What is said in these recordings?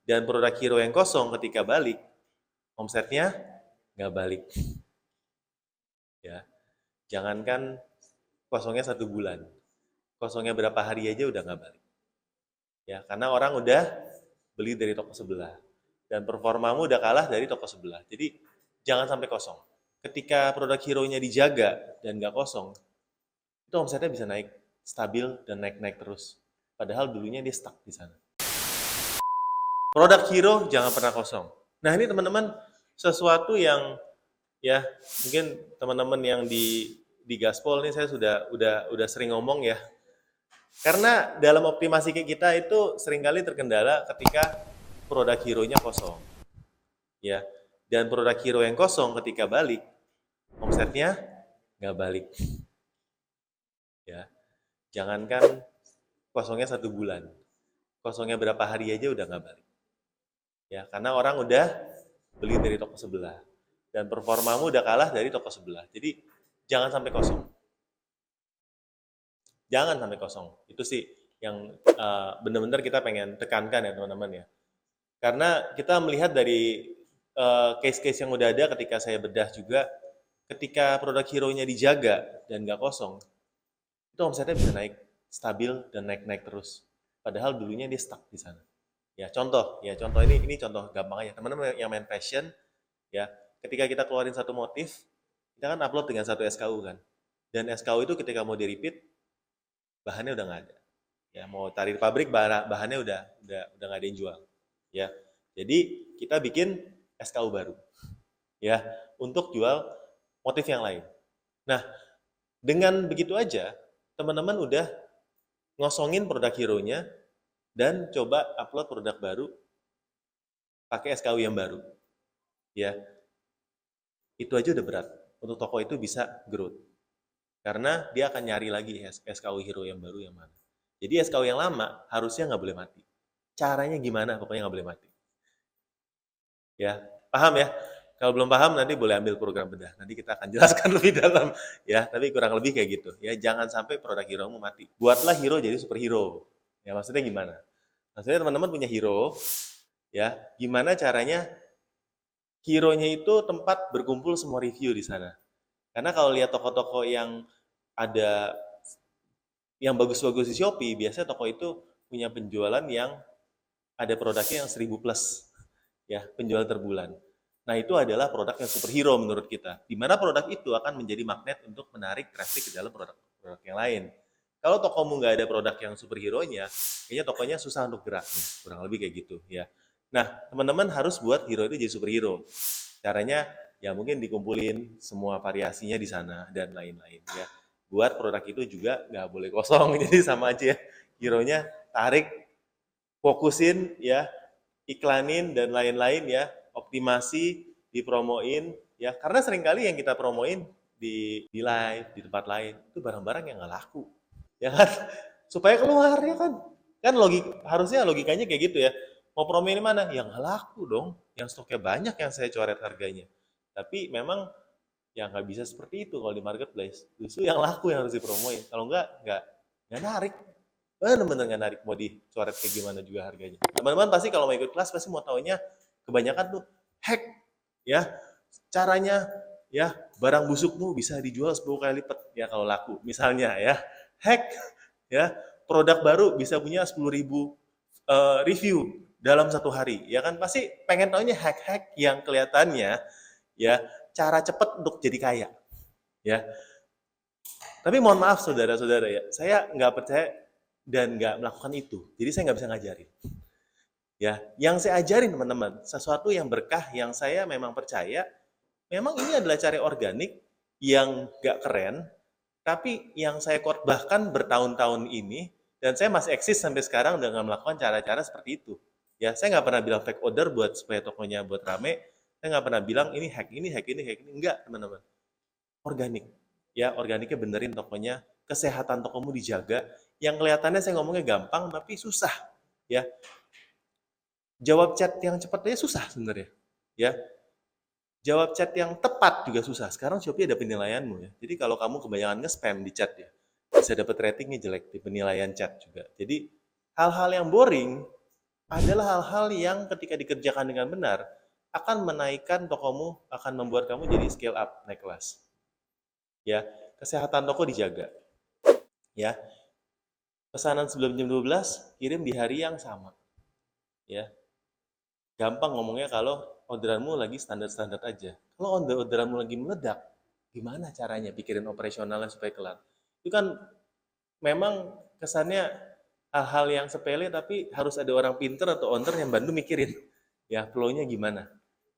Dan produk hero yang kosong ketika balik, omsetnya nggak balik. Ya, jangankan kosongnya 1 bulan, kosongnya berapa hari aja udah nggak balik. Ya, karena orang udah beli dari toko sebelah dan performamu udah kalah dari toko sebelah. Jadi jangan sampai kosong. Ketika produk hero-nya dijaga dan nggak kosong, itu omsetnya bisa naik stabil dan naik-naik terus. Padahal dulunya dia stuck di sana. Produk hero jangan pernah kosong. Nah ini teman-teman sesuatu yang ya mungkin teman-teman yang di Gaspol ini saya udah sering ngomong ya. Karena dalam optimasi kita itu seringkali terkendala ketika produk hero-nya kosong. Ya. Dan produk hero yang kosong ketika balik, omsetnya nggak balik. Ya. Jangankan kosongnya 1 bulan, kosongnya berapa hari aja udah nggak balik. Ya, karena orang udah beli dari toko sebelah dan performamu udah kalah dari toko sebelah. Jadi jangan sampai kosong. Jangan sampai kosong. Itu sih yang benar-benar kita pengen tekankan ya teman-teman ya. Karena kita melihat dari case-case yang udah ada ketika saya bedah juga, ketika produk hero-nya dijaga dan nggak kosong, itu omsetnya bisa naik stabil dan naik-naik terus. Padahal dulunya dia stuck di sana. Ya contoh ini contoh gampang aja. Teman-teman yang main fashion, ya ketika kita keluarin satu motif, kita kan upload dengan satu SKU kan. Dan SKU itu ketika mau di repeat, bahannya udah nggak ada. Ya mau tarik pabrik bahannya udah nggak ada yang jual. Ya, jadi kita bikin SKU baru. Ya, untuk jual motif yang lain. Nah, dengan begitu aja, teman-teman udah ngosongin produk hero-nya dan coba upload produk baru pakai SKU yang baru. Ya, itu aja udah berat. Untuk toko itu bisa growth. Karena dia akan nyari lagi SKU hero yang baru yang mana. Jadi SKU yang lama harusnya nggak boleh mati. Caranya gimana? Pokoknya nggak boleh mati. Ya, paham ya? Kalau belum paham nanti boleh ambil program bedah. Nanti kita akan jelaskan lebih dalam ya, tapi kurang lebih kayak gitu. Ya, jangan sampai produk hero-mu mati. Buatlah hero jadi superhero. Ya, maksudnya gimana? Maksudnya teman-teman punya hero, ya, gimana caranya hero-nya itu tempat berkumpul semua review di sana. Karena kalau lihat toko-toko yang ada yang bagus-bagus di Shopee, biasanya toko itu punya penjualan yang ada produknya yang 1000 plus ya penjualan terbulan. Nah itu adalah produk yang superhero menurut kita. Di mana produk itu akan menjadi magnet untuk menarik traffic ke dalam produk-produk yang lain. Kalau tokomu nggak ada produk yang superhero-nya, kayaknya tokonya susah untuk geraknya. Kurang lebih kayak gitu ya. Nah teman-teman harus buat hero itu jadi superhero. Caranya ya mungkin dikumpulin semua variasinya di sana dan lain-lain ya. Buat produk itu juga nggak boleh kosong, jadi sama aja ya. Hero-nya tarik, fokusin ya, iklanin dan lain-lain ya, optimasi, dipromoin ya. Karena seringkali yang kita promoin di live, di tempat lain itu barang-barang yang nggak laku. Ya kan? Supaya keluar ya kan. Kan harusnya logikanya kayak gitu ya. Mau promoin mana? Yang nggak laku dong. Yang stoknya banyak yang saya coret harganya. Tapi memang ya nggak bisa seperti itu kalau di marketplace. Justru yang laku yang harus dipromoin. Kalau nggak narik. Bener-bener nggak narik, mau dicoret kayak gimana juga harganya. Teman-teman pasti kalau mau ikut kelas pasti mau taunya kebanyakan tuh hack ya. Caranya ya barang busukmu bisa dijual 10 kali lipat ya kalau laku. Misalnya ya, hack ya produk baru bisa punya 10.000 review dalam 1 hari. Ya kan pasti pengen taunya hack-hack yang kelihatannya ya cara cepat untuk jadi kaya. Ya, tapi mohon maaf saudara-saudara ya, saya nggak percaya dan nggak melakukan itu. Jadi saya nggak bisa ngajarin. Ya, yang saya ajarin teman-teman, sesuatu yang berkah yang saya memang percaya, memang ini adalah cara organik yang nggak keren, tapi yang saya bahkan bertahun-tahun ini, dan saya masih eksis sampai sekarang dengan melakukan cara-cara seperti itu. Ya, saya nggak pernah bilang fake order buat supaya tokonya buat rame. Saya nggak pernah bilang ini hack ini, hack ini, hack ini. Enggak, teman-teman. Organik. Ya, organiknya benerin tokonya, kesehatan tokomu dijaga. Yang kelihatannya saya ngomongnya gampang, tapi susah. Ya, jawab chat yang cepat aja susah sebenarnya. Ya, jawab chat yang tepat juga susah. Sekarang Shopee ada penilaianmu ya. Jadi kalau kamu kebanyakan nge-spam di chat ya, bisa dapat ratingnya jelek di penilaian chat juga. Jadi hal-hal yang boring adalah hal-hal yang ketika dikerjakan dengan benar akan menaikkan tokomu, akan membuat kamu jadi scale up, naik kelas. Ya, kesehatan toko dijaga. Ya, pesanan sebelum jam 12 kirim di hari yang sama. Ya, gampang ngomongnya kalau orderanmu lagi standar-standar aja. Kalau orderanmu lagi meledak, gimana caranya pikirin operasionalnya supaya kelar? Itu kan memang kesannya hal-hal yang sepele tapi harus ada orang pinter atau owner yang bantu mikirin ya flow-nya gimana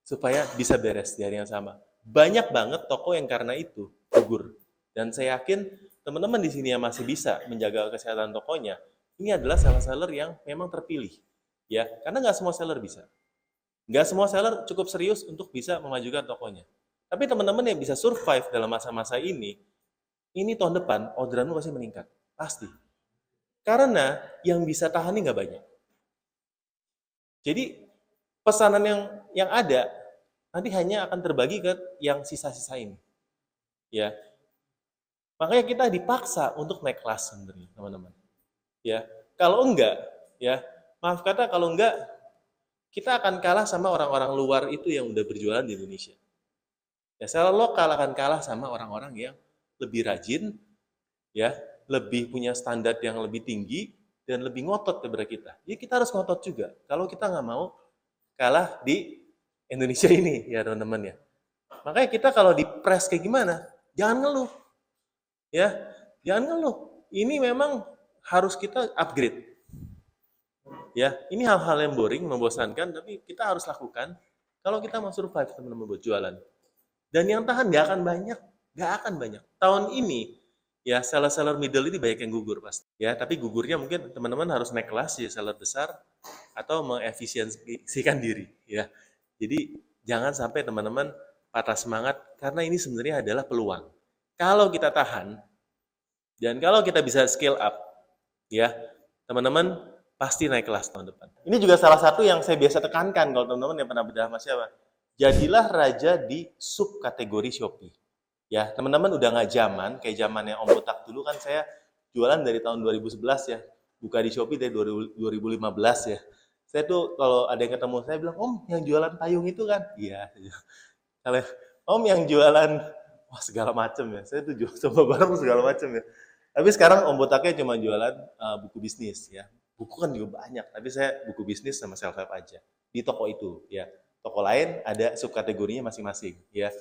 supaya bisa beres di hari yang sama. Banyak banget toko yang karena itu gugur. Dan saya yakin teman-teman di sini yang masih bisa menjaga kesehatan tokonya, ini adalah seller-seller yang memang terpilih. Ya, karena nggak semua seller bisa. Nggak semua seller cukup serius untuk bisa memajukan tokonya. Tapi teman-teman yang bisa survive dalam masa-masa ini tahun depan orderanmu pasti meningkat. Pasti. Karena yang bisa tahan ini nggak banyak. Jadi pesanan yang ada nanti hanya akan terbagi ke yang sisa-sisa ini. Ya, makanya kita dipaksa untuk naik kelas sebenarnya, teman-teman. Ya, kalau enggak, ya maaf kata kalau enggak kita akan kalah sama orang-orang luar itu yang udah berjualan di Indonesia. Ya, secara lokal akan kalah sama orang-orang yang lebih rajin, ya, lebih punya standar yang lebih tinggi dan lebih ngotot daripada kita. Ya kita harus ngotot juga. Kalau kita nggak mau kalah di Indonesia ini, ya teman-teman ya. Makanya kita kalau di press kayak gimana, jangan ngeluh, ya, jangan ngeluh. Ini memang harus kita upgrade, ya. Ini hal-hal yang boring, membosankan, tapi kita harus lakukan kalau kita mau survive teman-teman buat jualan. Dan yang tahan nggak akan banyak, nggak akan banyak. Tahun ini ya seller-seller middle ini banyak yang gugur pasti. Ya, tapi gugurnya mungkin teman-teman harus naik kelas ya seller besar atau mengefisiensikan diri ya. Jadi jangan sampai teman-teman patah semangat karena ini sebenarnya adalah peluang. Kalau kita tahan dan kalau kita bisa scale up ya, teman-teman pasti naik kelas tahun depan. Ini juga salah satu yang saya biasa tekankan kalau teman-teman yang pernah bedah sama siapa. Jadilah raja di subkategori Shopee. Ya, teman-teman udah nggak zaman, kayak zamannya Om Botak dulu kan saya jualan dari tahun 2011 ya. Buka di Shopee dari 2015 ya. Saya tuh kalau ada yang ketemu saya bilang, "Om, yang jualan payung itu kan?" Iya. Kalau Om yang jualan wah segala macam ya. Saya tuh jual coba barang segala macam ya. Tapi sekarang Om Botaknya cuma jualan buku bisnis ya. Buku kan juga banyak, tapi saya buku bisnis sama self-help aja di toko itu ya. Toko lain ada subkategorinya masing-masing ya.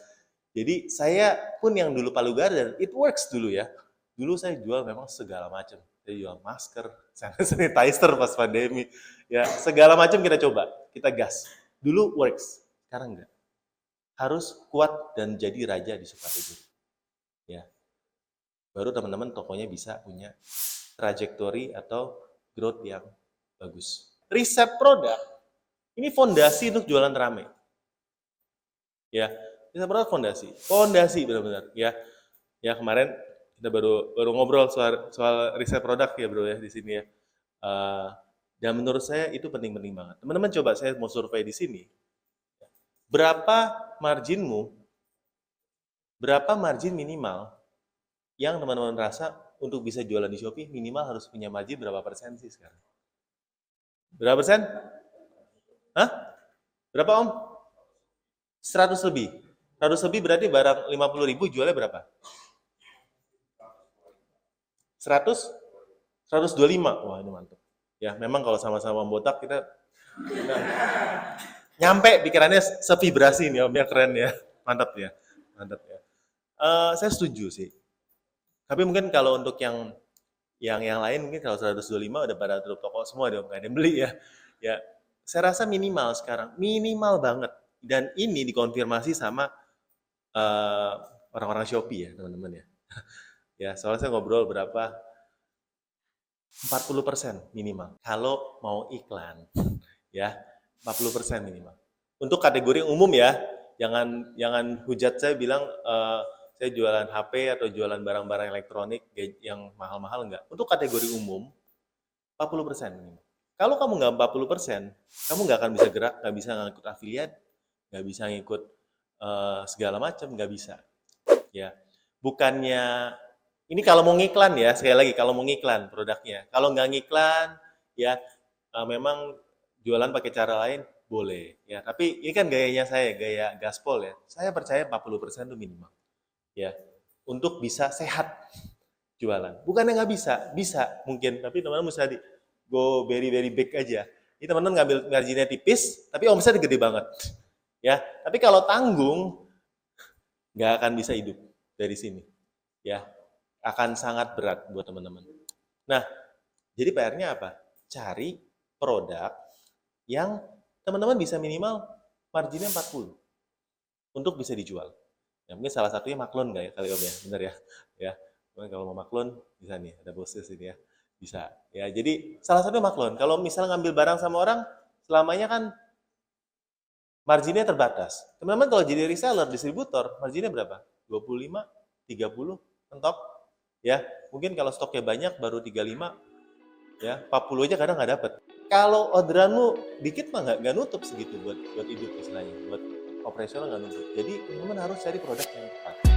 Jadi saya pun yang dulu Palu Garden, it works dulu ya. Dulu saya jual memang segala macam. Saya jual masker, sanitizer pas pandemi. Ya, segala macam kita coba, kita gas. Dulu works, sekarang enggak. Harus kuat dan jadi raja di subkategori. Ya. Baru teman-teman tokonya bisa punya trajektori atau growth yang bagus. Riset produk, ini fondasi untuk jualan rame. Ya, riset produk fondasi benar-benar. Ya, ya kemarin kita baru ngobrol soal riset produk ya bro ya di sini ya. Dan menurut saya itu penting-penting banget. Teman-teman coba saya mau survei di sini. Berapa marginmu? Berapa margin minimal yang teman-teman rasa untuk bisa jualan di Shopee minimal harus punya margin berapa persen sih sekarang? Berapa persen? Hah? Berapa om? 100 lebih. 100 lebih berarti barang 50.000 jualnya berapa? 100? 125. Wah, ini mantap. Ya, memang kalau sama-sama botak kita nyampe pikirannya sevibrasi nih om ya, keren ya. Mantap ya. Mantap ya. Saya setuju sih. Tapi mungkin kalau untuk yang lain mungkin kalau 125 udah pada tutup toko semua dong, nggak ada yang beli ya. Ya, saya rasa minimal sekarang, minimal banget. Dan ini dikonfirmasi sama orang-orang Shopee ya, teman-teman ya. Ya, soalnya saya ngobrol berapa 40% minimal. Kalau mau iklan, ya 40% minimal. Untuk kategori umum ya, jangan hujat saya bilang saya jualan HP atau jualan barang-barang elektronik yang mahal-mahal enggak. Untuk kategori umum 40% minimal. Kalau kamu nggak 40%, kamu nggak akan bisa gerak, nggak bisa ngikut afiliat, nggak bisa ngikut segala macam, nggak bisa. Ya, bukannya ini kalau mau ngiklan ya, sekali lagi kalau mau ngiklan produknya. Kalau nggak ngiklan, ya memang jualan pakai cara lain, boleh. Ya, tapi ini kan gayanya saya, gaya gaspol ya. Saya percaya 40% itu minimal. Ya, untuk bisa sehat jualan. Bukannya nggak bisa, bisa mungkin. Tapi teman-teman mesti tadi, go very very big aja. Ini teman-teman ngambil marginnya tipis, tapi omsetnya gede banget. Ya, tapi kalau tanggung, nggak akan bisa hidup dari sini. Ya, akan sangat berat buat teman-teman. Nah, jadi PR-nya apa? Cari produk yang teman-teman bisa minimal marginnya 40 untuk bisa dijual. Ya, mungkin salah satunya maklon nggak ya kali Om ya, bener ya? Ya, kalau mau maklon bisa nih, ada bosnya sini ya, bisa. Ya, jadi salah satunya maklon. Kalau misalnya ngambil barang sama orang, selamanya kan marginnya terbatas. Teman-teman kalau jadi reseller, distributor, marginnya berapa? 25, 30, mentok. Ya, mungkin kalau stoknya banyak baru 35, ya 40 aja kadang nggak dapet. Kalau orderanmu dikit mah nggak nutup segitu buat hidup istilahnya, buat operasional nggak nutup. Jadi teman-teman harus cari produk yang tepat.